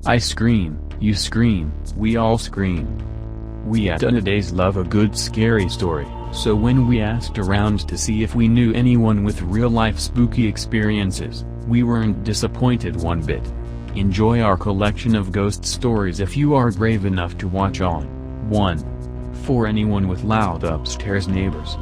I scream, you scream, we all scream. We at Days love a good scary story, so when we asked around to see if we knew anyone with real-life spooky experiences, we weren't disappointed one bit. Enjoy our collection of ghost stories if you are brave enough to watch on. 1. For anyone with loud upstairs neighbors.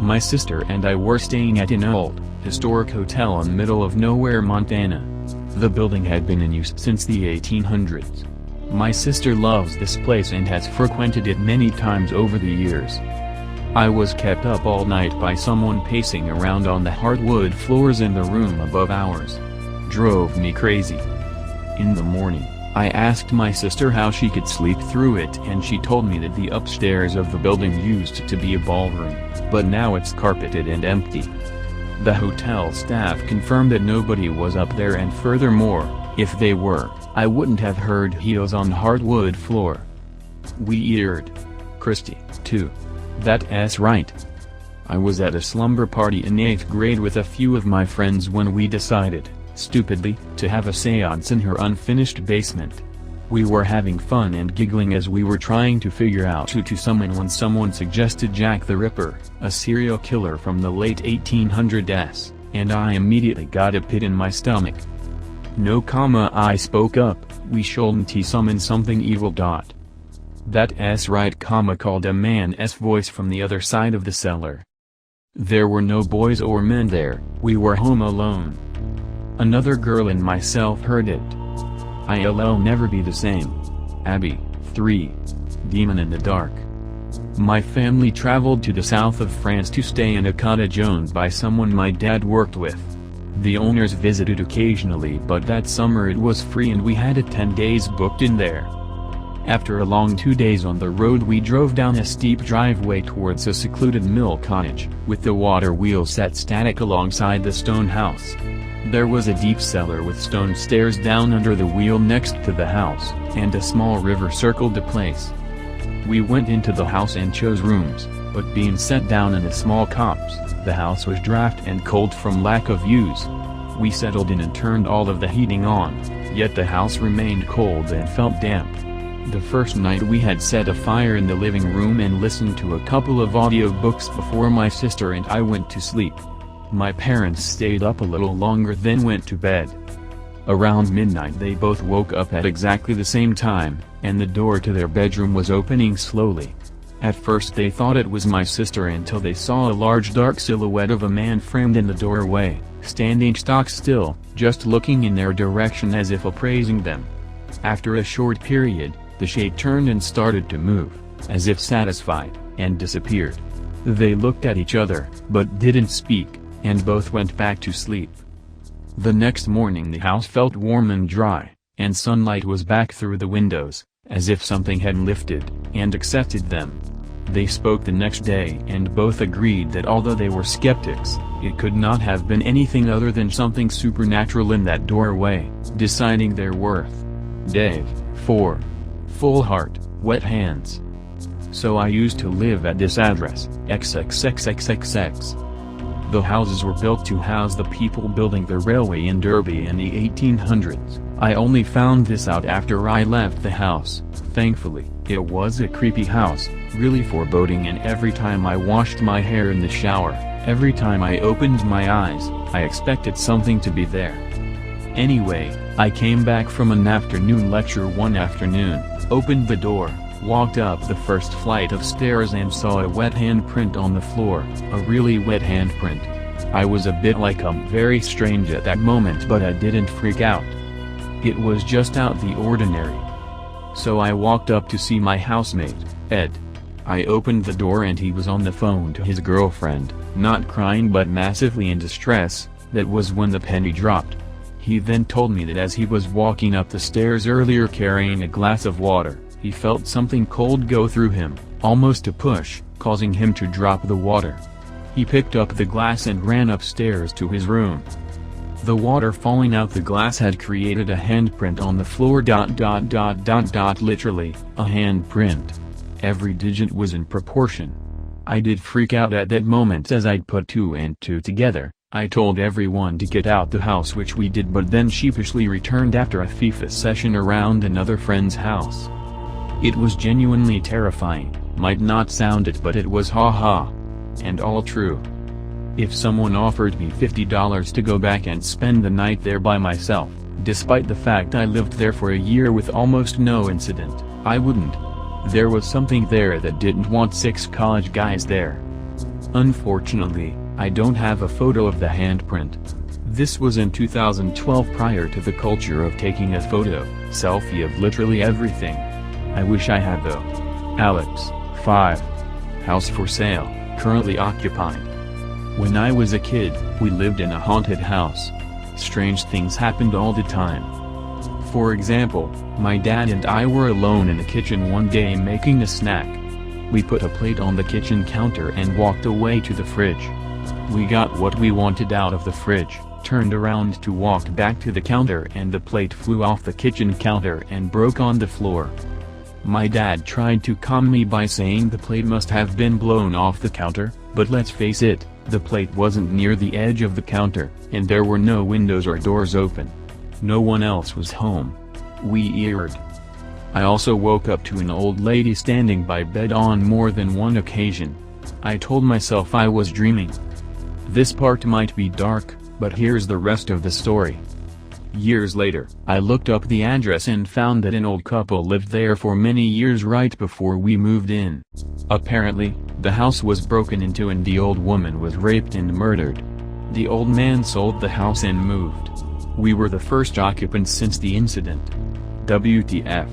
My sister and I were staying at an old, historic hotel in middle of nowhere Montana. The building had been in use since the 1800s. My sister loves this place and has frequented it many times over the years. I was kept up all night by someone pacing around on the hardwood floors in the room above ours. Drove me crazy. In the morning, I asked my sister how she could sleep through it, and she told me that the upstairs of the building used to be a ballroom, but now it's carpeted and empty. The hotel staff confirmed that nobody was up there, and furthermore, if they were, I wouldn't have heard heels on hardwood floor. Weird. Christy, too. That's right. I was at a slumber party in 8th grade with a few of my friends when we decided, stupidly, to have a seance in her unfinished basement. We were having fun and giggling as we were trying to figure out who to summon when someone suggested Jack the Ripper, a serial killer from the late 1800s, and I immediately got a pit in my stomach. No comma, I spoke up, we shouldn't summon something evil. That's right, comma, called a man's voice from the other side of the cellar. There were no boys or men there, we were home alone. Another girl and myself heard it. I'll never be the same. Abby, 3. Demon in the Dark. My family traveled to the south of France to stay in a cottage owned by someone my dad worked with. The owners visited occasionally, but that summer it was free and we had 10 days booked in there. After a long 2 days on the road, we drove down a steep driveway towards a secluded mill cottage, with the water wheel set static alongside the stone house. There was a deep cellar with stone stairs down under the wheel next to the house, and a small river circled the place. We went into the house and chose rooms, but being set down in a small copse, the house was draught and cold from lack of use. We settled in and turned all of the heating on, yet the house remained cold and felt damp. The first night we had set a fire in the living room and listened to a couple of audiobooks before my sister and I went to sleep. My parents stayed up a little longer then went to bed. Around midnight they both woke up at exactly the same time, and the door to their bedroom was opening slowly. At first they thought it was my sister until they saw a large dark silhouette of a man framed in the doorway, standing stock still, just looking in their direction as if appraising them. After a short period, the shape turned and started to move, as if satisfied, and disappeared. They looked at each other, but didn't speak, and both went back to sleep. The next morning the house felt warm and dry, and sunlight was back through the windows, as if something had lifted, and accepted them. They spoke the next day and both agreed that although they were skeptics, it could not have been anything other than something supernatural in that doorway, deciding their worth. Dave, 4. Full heart, wet hands. So I used to live at this address, XXXXXX. The houses were built to house the people building the railway in Derby in the 1800s. I only found this out after I left the house. Thankfully, it was a creepy house, really foreboding, and every time I washed my hair in the shower, every time I opened my eyes, I expected something to be there. Anyway, I came back from an afternoon lecture one afternoon, opened the door, walked up the first flight of stairs and saw a wet handprint on the floor, a really wet handprint. I was a bit like very strange at that moment, but I didn't freak out. It was just out the ordinary. So I walked up to see my housemate, Ed. I opened the door and he was on the phone to his girlfriend, not crying but massively in distress. That was when the penny dropped. He then told me that as he was walking up the stairs earlier carrying a glass of water, he felt something cold go through him, almost a push, causing him to drop the water. He picked up the glass and ran upstairs to his room. The water falling out the glass had created a handprint on the floor. Literally, a handprint. Every digit was in proportion. I did freak out at that moment as I'd put 2 and 2 together. I told everyone to get out the house, which we did, but then sheepishly returned after a FIFA session around another friend's house. It was genuinely terrifying. Might not sound it, but it was haha. And all true. If someone offered me $50 to go back and spend the night there by myself, despite the fact I lived there for a year with almost no incident, I wouldn't. There was something there that didn't want 6 college guys there. Unfortunately, I don't have a photo of the handprint. This was in 2012, prior to the culture of taking a photo, selfie of literally everything. I wish I had though. Alex, 5. House for sale, currently occupied. When I was a kid, we lived in a haunted house. Strange things happened all the time. For example, my dad and I were alone in the kitchen one day making a snack. We put a plate on the kitchen counter and walked away to the fridge. We got what we wanted out of the fridge, turned around to walk back to the counter, and the plate flew off the kitchen counter and broke on the floor. My dad tried to calm me by saying the plate must have been blown off the counter, but let's face it, the plate wasn't near the edge of the counter, and there were no windows or doors open. No one else was home. We erred. I also woke up to an old lady standing by bed on more than one occasion. I told myself I was dreaming. This part might be dark, but here's the rest of the story. Years later, I looked up the address and found that an old couple lived there for many years right before we moved in. Apparently, the house was broken into and the old woman was raped and murdered. The old man sold the house and moved. We were the first occupants since the incident. WTF.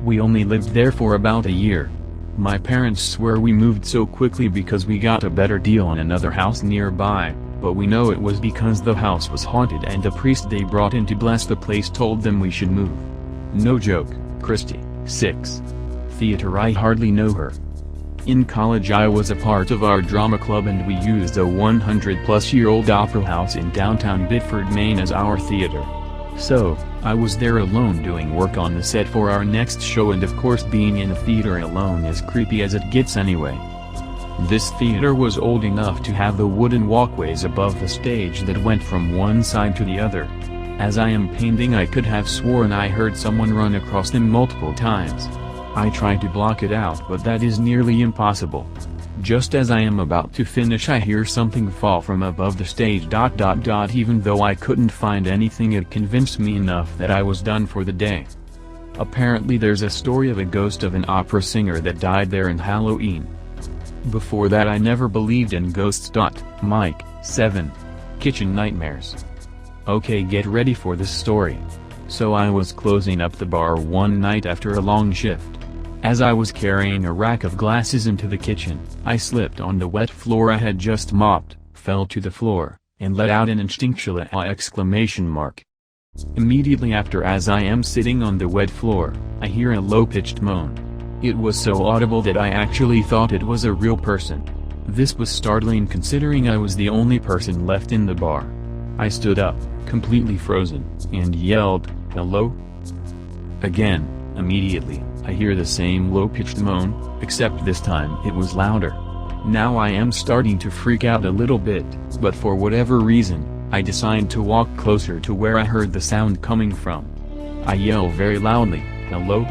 We only lived there for about a year. My parents swear we moved so quickly because we got a better deal on another house nearby, but we know it was because the house was haunted and the priest they brought in to bless the place told them we should move. No joke. Christy, 6. Theater. I hardly know her. In college I was a part of our drama club and we used a 100-plus-year-old opera house in downtown Biddeford, Maine as our theater. So, I was there alone doing work on the set for our next show, and of course being in a theater alone is creepy as it gets anyway. This theater was old enough to have the wooden walkways above the stage that went from one side to the other. As I am painting, I could have sworn I heard someone run across them multiple times. I tried to block it out, but that is nearly impossible. Just as I am about to finish, I hear something fall from above the stage. Even though I couldn't find anything, it convinced me enough that I was done for the day. Apparently there's a story of a ghost of an opera singer that died there in Halloween. Before that I never believed in ghosts. Mike, 7. Kitchen nightmares. Okay, get ready for this story. So I was closing up the bar one night after a long shift. As I was carrying a rack of glasses into the kitchen, I slipped on the wet floor I had just mopped, fell to the floor, and let out an instinctual exclamation. Immediately after, as I am sitting on the wet floor, I hear a low-pitched moan. It was so audible that I actually thought it was a real person. This was startling considering I was the only person left in the bar. I stood up, completely frozen, and yelled, "Hello?" Again. Immediately, I hear the same low-pitched moan, except this time it was louder. Now I am starting to freak out a little bit, but for whatever reason, I decide to walk closer to where I heard the sound coming from. I yell very loudly, "Hello?"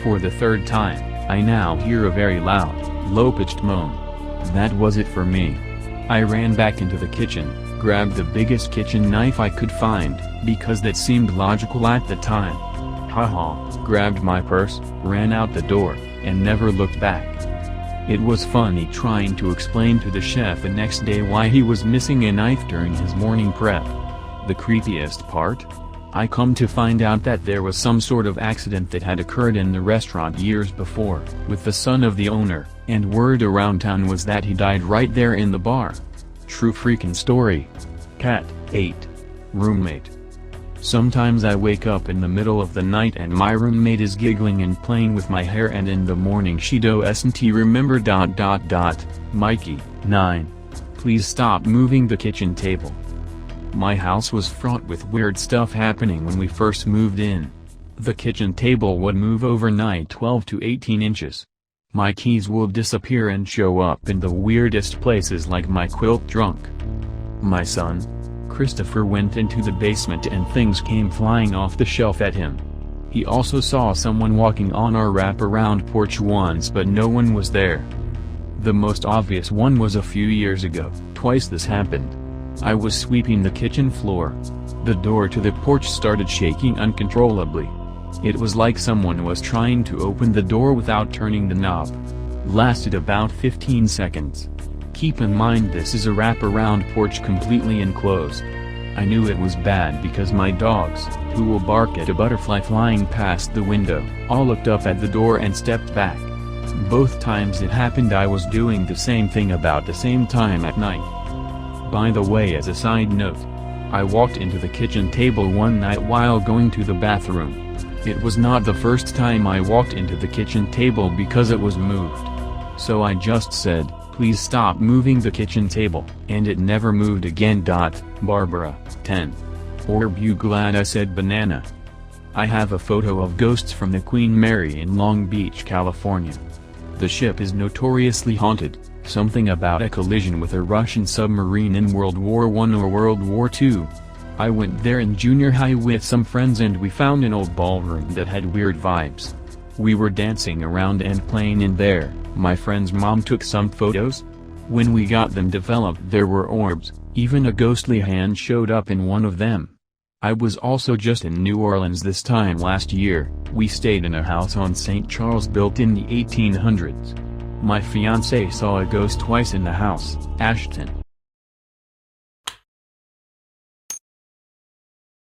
For the third time, I now hear a very loud, low-pitched moan. That was it for me. I ran back into the kitchen, grabbed the biggest kitchen knife I could find, because that seemed logical at the time. Haha, grabbed my purse, ran out the door, and never looked back. It was funny trying to explain to the chef the next day why he was missing a knife during his morning prep. The creepiest part? I come to find out that there was some sort of accident that had occurred in the restaurant years before, with the son of the owner, and word around town was that he died right there in the bar. True freaking story. Cat, 8. Roommate. Sometimes I wake up in the middle of the night and my roommate is giggling and playing with my hair, and in the morning she doesn't remember. Mikey, 9. Please stop moving the kitchen table. My house was fraught with weird stuff happening when we first moved in. The kitchen table would move overnight 12 to 18 inches. My keys would disappear and show up in the weirdest places, like my quilt trunk. My son? Christopher went into the basement and things came flying off the shelf at him. He also saw someone walking on our wraparound porch once, but no one was there. The most obvious one was a few years ago. Twice this happened. I was sweeping the kitchen floor. The door to the porch started shaking uncontrollably. It was like someone was trying to open the door without turning the knob. Lasted about 15 seconds. Keep in mind this is a wraparound porch completely enclosed. I knew it was bad because my dogs, who will bark at a butterfly flying past the window, all looked up at the door and stepped back. Both times it happened I was doing the same thing about the same time at night. By the way, as a side note, I walked into the kitchen table one night while going to the bathroom. It was not the first time I walked into the kitchen table because it was moved. So I just said, "Please stop moving the kitchen table," and it never moved again. Barbara, 10. Orb, you glad I said banana? I have a photo of ghosts from the Queen Mary in Long Beach, California. The ship is notoriously haunted, something about a collision with a Russian submarine in World War I or World War II. I went there in junior high with some friends and we found an old ballroom that had weird vibes. We were dancing around and playing in there. My friend's mom took some photos. When we got them developed, there were orbs, even a ghostly hand showed up in one of them. I was also just in New Orleans this time last year. We stayed in a house on St. Charles built in the 1800s. My fiancé saw a ghost twice in the house. Ashton.